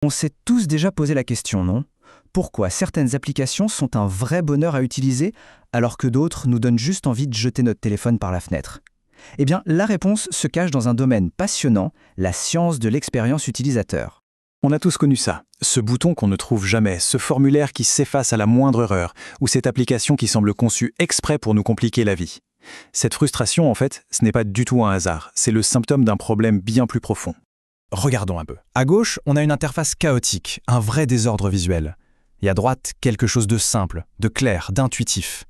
On s'est tous déjà posé la question, non? Pourquoi certaines applications sont un vrai bonheur à utiliser alors que d'autres nous donnent juste envie de jeter notre téléphone par la fenêtre? Eh bien, la réponse se cache dans un domaine passionnant, la science de l'expérience utilisateur. On a tous connu ça. Ce bouton qu'on ne trouve jamais, ce formulaire qui s'efface à la moindre erreur, ou cette application qui semble conçue exprès pour nous compliquer la vie. Cette frustration, en fait, ce n'est pas du tout un hasard, c'est le symptôme d'un problème bien plus profond. Regardons un peu. À gauche, on a une interface chaotique, un vrai désordre visuel. Et à droite, quelque chose de simple, de clair, d'intuitif.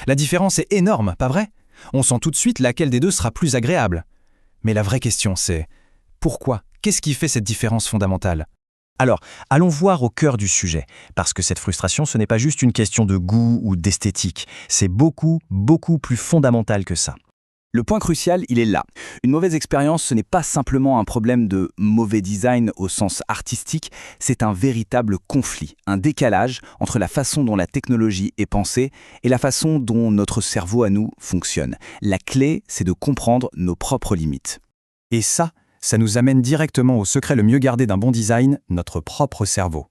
La différence est énorme, pas vrai? On sent tout de suite laquelle des deux sera plus agréable. Mais la vraie question, c'est pourquoi? Qu'est-ce qui fait cette différence fondamentale? Alors, allons voir au cœur du sujet, parce que cette frustration, ce n'est pas juste une question de goût ou d'esthétique, c'est beaucoup plus fondamental que ça. Le point crucial, il est là. Une mauvaise expérience, ce n'est pas simplement un problème de mauvais design au sens artistique, c'est un véritable conflit, un décalage entre la façon dont la technologie est pensée et la façon dont notre cerveau à nous fonctionne. La clé, c'est de comprendre nos propres limites. Et ça nous amène directement au secret le mieux gardé d'un bon design, notre propre cerveau.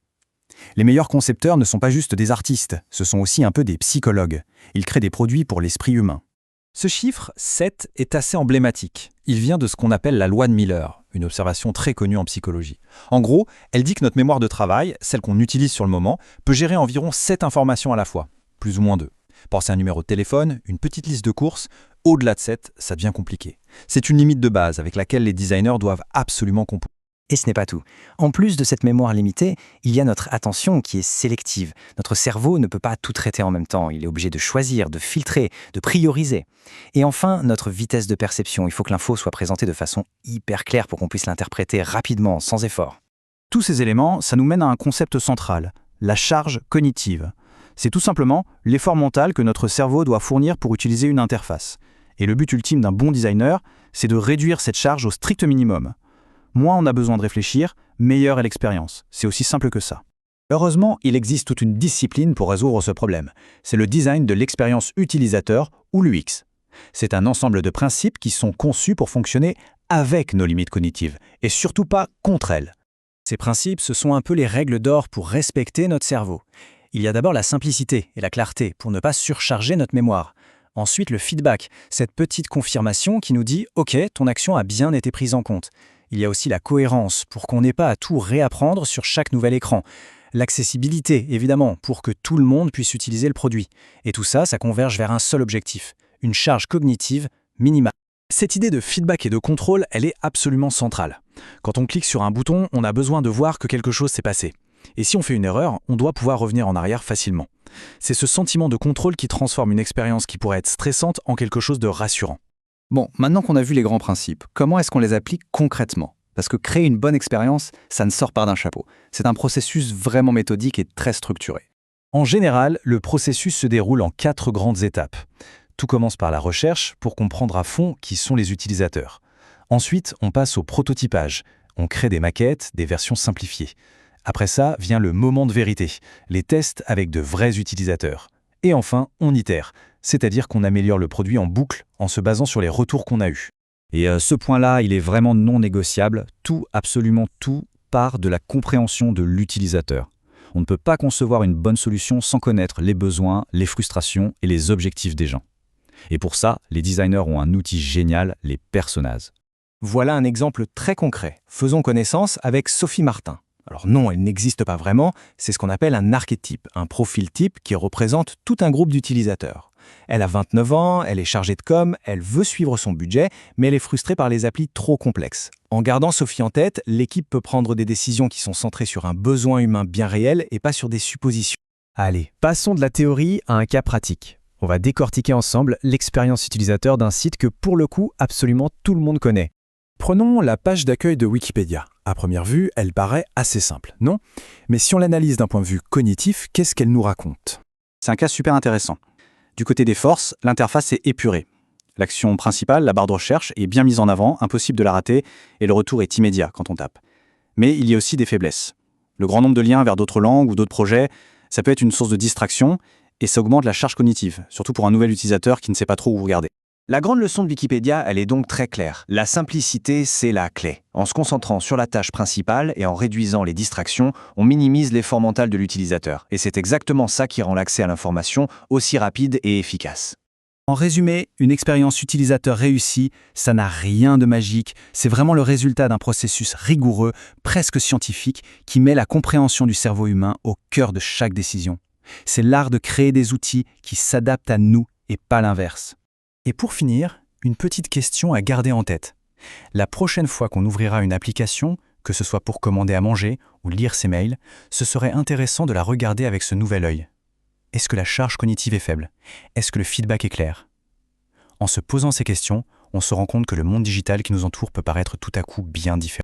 Les meilleurs concepteurs ne sont pas juste des artistes, ce sont aussi un peu des psychologues. Ils créent des produits pour l'esprit humain. Ce chiffre, 7, est assez emblématique. Il vient de ce qu'on appelle la loi de Miller, une observation très connue en psychologie. En gros, elle dit que notre mémoire de travail, celle qu'on utilise sur le moment, peut gérer environ 7 informations à la fois, plus ou moins 2. Pensez à un numéro de téléphone, une petite liste de courses, au-delà de 7, ça devient compliqué. C'est une limite de base avec laquelle les designers doivent absolument composer. Et ce n'est pas tout. En plus de cette mémoire limitée, il y a notre attention qui est sélective. Notre cerveau ne peut pas tout traiter en même temps. Il est obligé de choisir, de filtrer, de prioriser. Et enfin, notre vitesse de perception. Il faut que l'info soit présentée de façon hyper claire pour qu'on puisse l'interpréter rapidement, sans effort. Tous ces éléments, ça nous mène à un concept central, la charge cognitive. C'est tout simplement l'effort mental que notre cerveau doit fournir pour utiliser une interface. Et le but ultime d'un bon designer, c'est de réduire cette charge au strict minimum. Moins on a besoin de réfléchir, meilleure est l'expérience. C'est aussi simple que ça. Heureusement, il existe toute une discipline pour résoudre ce problème. C'est le design de l'expérience utilisateur ou l'UX. C'est un ensemble de principes qui sont conçus pour fonctionner avec nos limites cognitives et surtout pas contre elles. Ces principes, ce sont un peu les règles d'or pour respecter notre cerveau. Il y a d'abord la simplicité et la clarté pour ne pas surcharger notre mémoire. Ensuite, le feedback, cette petite confirmation qui nous dit « Ok, ton action a bien été prise en compte ». Il y a aussi la cohérence, pour qu'on n'ait pas à tout réapprendre sur chaque nouvel écran. L'accessibilité, évidemment, pour que tout le monde puisse utiliser le produit. Et tout ça, ça converge vers un seul objectif, une charge cognitive minimale. Cette idée de feedback et de contrôle, elle est absolument centrale. Quand on clique sur un bouton, on a besoin de voir que quelque chose s'est passé. Et si on fait une erreur, on doit pouvoir revenir en arrière facilement. C'est ce sentiment de contrôle qui transforme une expérience qui pourrait être stressante en quelque chose de rassurant. Bon, maintenant qu'on a vu les grands principes, comment est-ce qu'on les applique concrètement? Parce que créer une bonne expérience, ça ne sort pas d'un chapeau. C'est un processus vraiment méthodique et très structuré. En général, le processus se déroule en 4 grandes étapes. Tout commence par la recherche pour comprendre à fond qui sont les utilisateurs. Ensuite, on passe au prototypage. On crée des maquettes, des versions simplifiées. Après ça, vient le moment de vérité, les tests avec de vrais utilisateurs. Et enfin, on itère, c'est-à-dire qu'on améliore le produit en boucle en se basant sur les retours qu'on a eus. Et ce point-là, il est vraiment non négociable. Tout, absolument tout, part de la compréhension de l'utilisateur. On ne peut pas concevoir une bonne solution sans connaître les besoins, les frustrations et les objectifs des gens. Et pour ça, les designers ont un outil génial, les personas. Voilà un exemple très concret. Faisons connaissance avec Sophie Martin. Alors non, elle n'existe pas vraiment, c'est ce qu'on appelle un archétype, un profil type qui représente tout un groupe d'utilisateurs. Elle a 29 ans, elle est chargée de com, elle veut suivre son budget, mais elle est frustrée par les applis trop complexes. En gardant Sophie en tête, l'équipe peut prendre des décisions qui sont centrées sur un besoin humain bien réel et pas sur des suppositions. Allez, passons de la théorie à un cas pratique. On va décortiquer ensemble l'expérience utilisateur d'un site que pour le coup, absolument tout le monde connaît. Prenons la page d'accueil de Wikipédia. À première vue, elle paraît assez simple, non? Mais si on l'analyse d'un point de vue cognitif, qu'est-ce qu'elle nous raconte? C'est un cas super intéressant. Du côté des forces, l'interface est épurée. L'action principale, la barre de recherche, est bien mise en avant, impossible de la rater, et le retour est immédiat quand on tape. Mais il y a aussi des faiblesses. Le grand nombre de liens vers d'autres langues ou d'autres projets, ça peut être une source de distraction, et ça augmente la charge cognitive, surtout pour un nouvel utilisateur qui ne sait pas trop où regarder. La grande leçon de Wikipédia, elle est donc très claire. La simplicité, c'est la clé. En se concentrant sur la tâche principale et en réduisant les distractions, on minimise l'effort mental de l'utilisateur. Et c'est exactement ça qui rend l'accès à l'information aussi rapide et efficace. En résumé, une expérience utilisateur réussie, ça n'a rien de magique, c'est vraiment le résultat d'un processus rigoureux, presque scientifique, qui met la compréhension du cerveau humain au cœur de chaque décision. C'est l'art de créer des outils qui s'adaptent à nous et pas l'inverse. Et pour finir, une petite question à garder en tête. La prochaine fois qu'on ouvrira une application, que ce soit pour commander à manger ou lire ses mails, ce serait intéressant de la regarder avec ce nouvel œil. Est-ce que la charge cognitive est faible? Est-ce que le feedback est clair? En se posant ces questions, on se rend compte que le monde digital qui nous entoure peut paraître tout à coup bien différent.